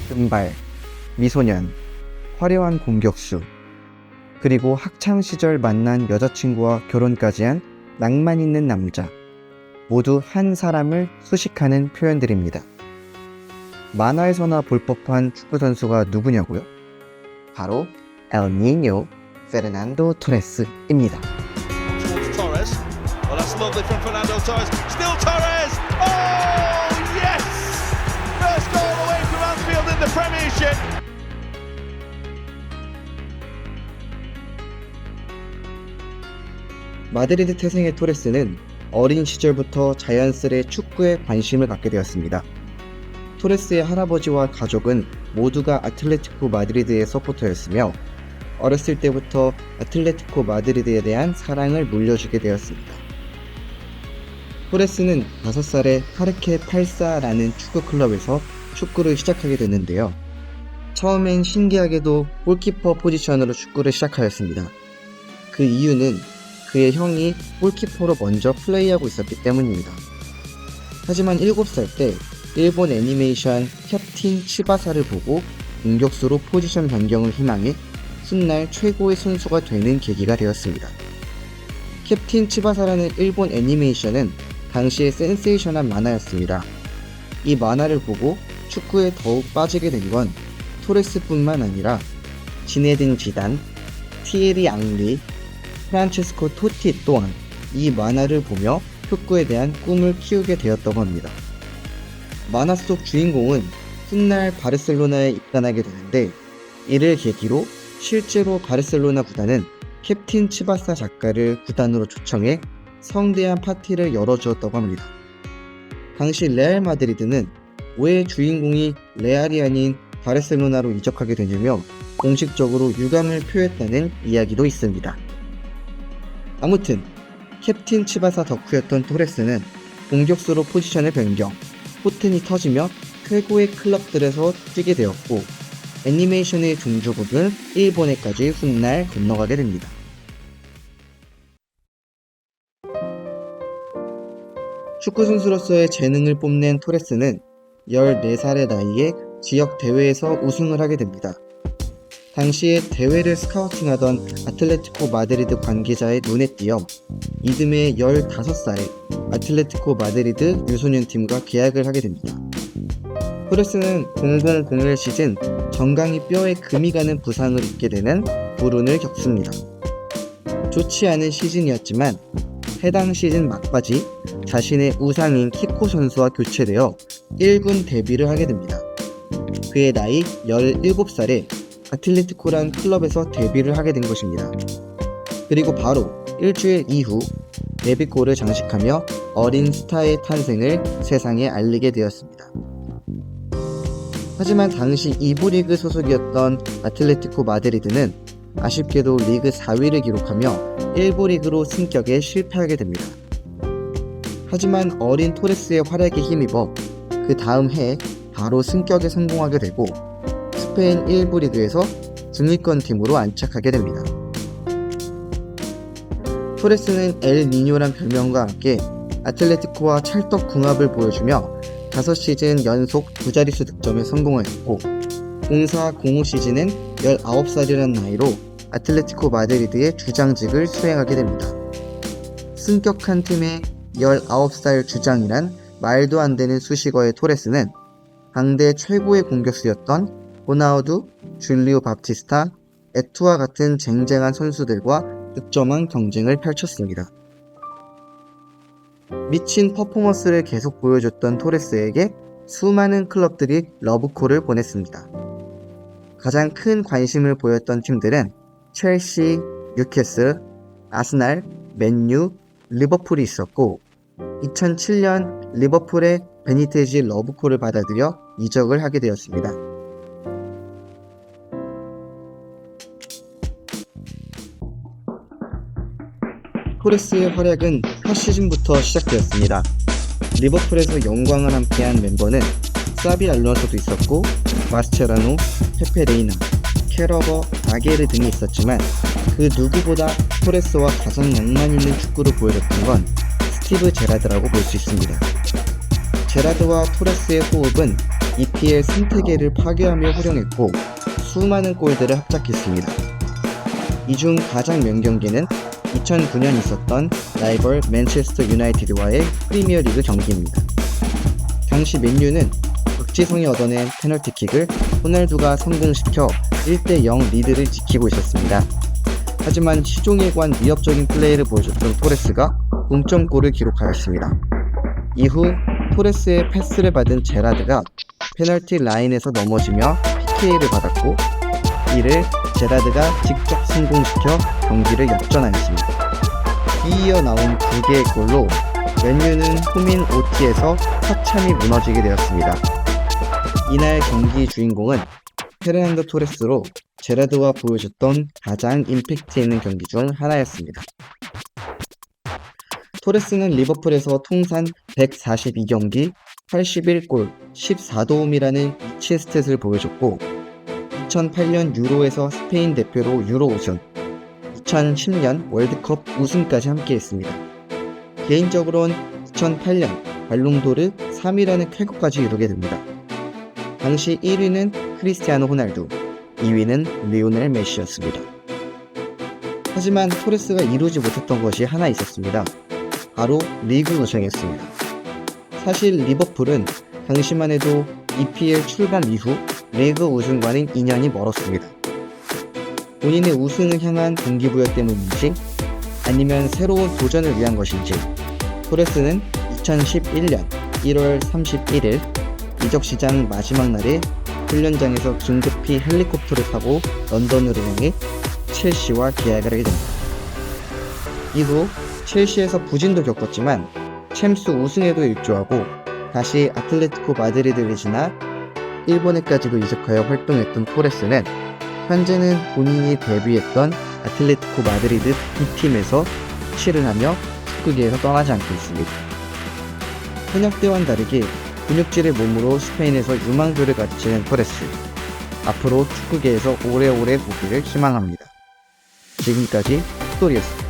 금발, 미소년, 화려한 공격수, 그리고 학창시절 만난 여자친구와 결혼까지 한 낭만 있는 남자, 모두 한 사람을 수식하는 표현들입니다. 만화에서나 볼 법한 축구선수가 누구냐고요? 바로 엘 니뇨 페르난도 토레스입니다. Torres. Well, that's lovely from Fernando Torres. Still Torres. Oh, yes! First goal away from Anfield in the Premiership. 마드리드 태생의 토레스는 어린 시절부터 자연스레 축구에 관심을 갖게 되었습니다. 토레스의 할아버지와 가족은 모두가 아틀레티코 마드리드의 서포터였으며 어렸을 때부터 아틀레티코 마드리드에 대한 사랑을 물려주게 되었습니다. 토레스는 5살에 파르케 84라는 축구 클럽에서 축구를 시작하게 됐는데요. 처음엔 신기하게도 골키퍼 포지션으로 축구를 시작하였습니다. 그 이유는 그의 형이 골키퍼로 먼저 플레이하고 있었기 때문입니다. 하지만 7살 때 일본 애니메이션 캡틴 치바사를 보고 공격수로 포지션 변경을 희망해 훗날 최고의 선수가 되는 계기가 되었습니다. 캡틴 치바사라는 일본 애니메이션은 당시의 센세이션한 만화였습니다. 이 만화를 보고 축구에 더욱 빠지게 된 건 토레스뿐만 아니라 지네딘 지단, 티에리 앙리, 프란체스코 토티 또한 이 만화를 보며 축구에 대한 꿈을 키우게 되었다고 합니다. 만화 속 주인공은 훗날 바르셀로나에 입단하게 되는데 이를 계기로 실제로 바르셀로나 구단은 캡틴 치바사 작가를 구단으로 초청해 성대한 파티를 열어주었다고 합니다. 당시 레알 마드리드는 왜 주인공이 레알이 아닌 바르셀로나로 이적하게 되냐며 공식적으로 유감을 표했다는 이야기도 있습니다. 아무튼 캡틴 치바사 덕후였던 토레스는 공격수로 포지션을 변경, 포텐이 터지며 최고의 클럽들에서 뛰게 되었고 애니메이션의 종주국은 일본에까지 훗날 건너가게 됩니다. 축구선수로서의 재능을 뽐낸 토레스는 14살의 나이에 지역 대회에서 우승을 하게 됩니다. 당시에 대회를 스카우팅하던 아틀레티코 마드리드 관계자의 눈에 띄어 이듬해 15살에 아틀레티코 마드리드 유소년팀과 계약을 하게 됩니다. 토레스는 0001 시즌 정강이 뼈에 금이 가는 부상을 입게 되는 불운을 겪습니다. 좋지 않은 시즌이었지만 해당 시즌 막바지 자신의 우상인 키코 선수와 교체되어 1군 데뷔를 하게 됩니다. 그의 나이 17살에 아틀레티코란 클럽에서 데뷔를 하게 된 것입니다. 그리고 바로 일주일 이후 데뷔골을 장식하며 어린 스타의 탄생을 세상에 알리게 되었습니다. 하지만 당시 2부 리그 소속이었던 아틀레티코 마드리드는 아쉽게도 리그 4위를 기록하며 1부 리그로 승격에 실패하게 됩니다. 하지만 어린 토레스의 활약에 힘입어 그 다음 해에 바로 승격에 성공하게 되고 스페인 1부 리그에서 중위권 팀으로 안착하게 됩니다. 토레스는 엘 니뇨란 별명과 함께 아틀레티코와 찰떡궁합을 보여주며 5시즌 연속 2자릿수 득점에 성공하였고 04-05 시즌은 19살이라는 나이로 아틀레티코 마드리드의 주장직을 수행하게 됩니다. 승격한 팀의 19살 주장이란 말도 안 되는 수식어의 토레스는 당대 최고의 공격수였던 호나우두, 줄리오 밥티스타, 에투와 같은 쟁쟁한 선수들과 득점왕 경쟁을 펼쳤습니다. 미친 퍼포먼스를 계속 보여줬던 토레스에게 수많은 클럽들이 러브콜을 보냈습니다. 가장 큰 관심을 보였던 팀들은 첼시, 뉴캐슬, 아스날, 맨유, 리버풀이 있었고 2007년 리버풀의 베니테지 러브콜을 받아들여 이적을 하게 되었습니다. 토레스의 활약은 첫 시즌부터 시작되었습니다. 리버풀에서 영광을 함께한 멤버는 사비 알론소도 있었고 마스체라노, 페페 레이나, 캐러거, 아게르 등이 있었지만 그 누구보다 토레스와 가장 낭만 있는 축구를 보여줬던 건 스티브 제라드라고 볼 수 있습니다. 제라드와 토레스의 호흡은 EPL 생태계를 파괴하며 활용했고 수많은 골들을 합작했습니다. 이 중 가장 명경기는 2009년 있었던 라이벌 맨체스터 유나이티드와의 프리미어리그 경기입니다. 당시 맨유는 박지성이 얻어낸 페널티킥을 호날두가 성공시켜 1대0 리드를 지키고 있었습니다. 하지만 시종일관 위협적인 플레이를 보여줬던 토레스가 동점골을 기록하였습니다. 이후 토레스의 패스를 받은 제라드가 페널티 라인에서 넘어지며 PK를 받았고 이를 제라드가 직접 성공시켜 경기를 역전하였습니다. 이어 나온 2개의 골로 맨유는 홈인 OT에서 처참히 무너지게 되었습니다. 이날 경기 주인공은 페르난도 토레스로 제라드와 보여줬던 가장 임팩트 있는 경기 중 하나였습니다. 토레스는 리버풀에서 통산 142경기, 81골, 14도움이라는 미치 스탯을 보여줬고 2008년 유로에서 스페인 대표로 유로 우승, 2010년 월드컵 우승까지 함께했습니다. 개인적으로는 2008년 발롱도르 3위라는 쾌거까지 이루게 됩니다. 당시 1위는 크리스티아노 호날두, 2위는 리오넬 메시였습니다. 하지만 토레스가 이루지 못했던 것이 하나 있었습니다. 바로 리그 우승이었습니다. 사실 리버풀은 당시만 해도 EPL 출범 이후 리그 우승과는 인연이 멀었습니다. 본인의 우승을 향한 동기부여 때문인지 아니면 새로운 도전을 위한 것인지 토레스는 2011년 1월 31일 이적시장 마지막 날에 훈련장에서 긴급히 헬리콥터를 타고 런던으로 향해 첼시와 계약을 하게 됩니다. 이후 첼시에서 부진도 겪었지만 챔스 우승에도 일조하고 다시 아틀레티코 마드리드를 지나 일본에까지도 이적하여 활동했던 토레스는 현재는 본인이 데뷔했던 아틀레티코 마드리드 B팀에서 출을 하며 축구계에서 떠나지 않고 있습니다. 현역 때와는 다르게 근육질의 몸으로 스페인에서 유망주를 갖추는 토레스. 앞으로 축구계에서 오래오래 보기를 희망합니다. 지금까지 스토리였습니다.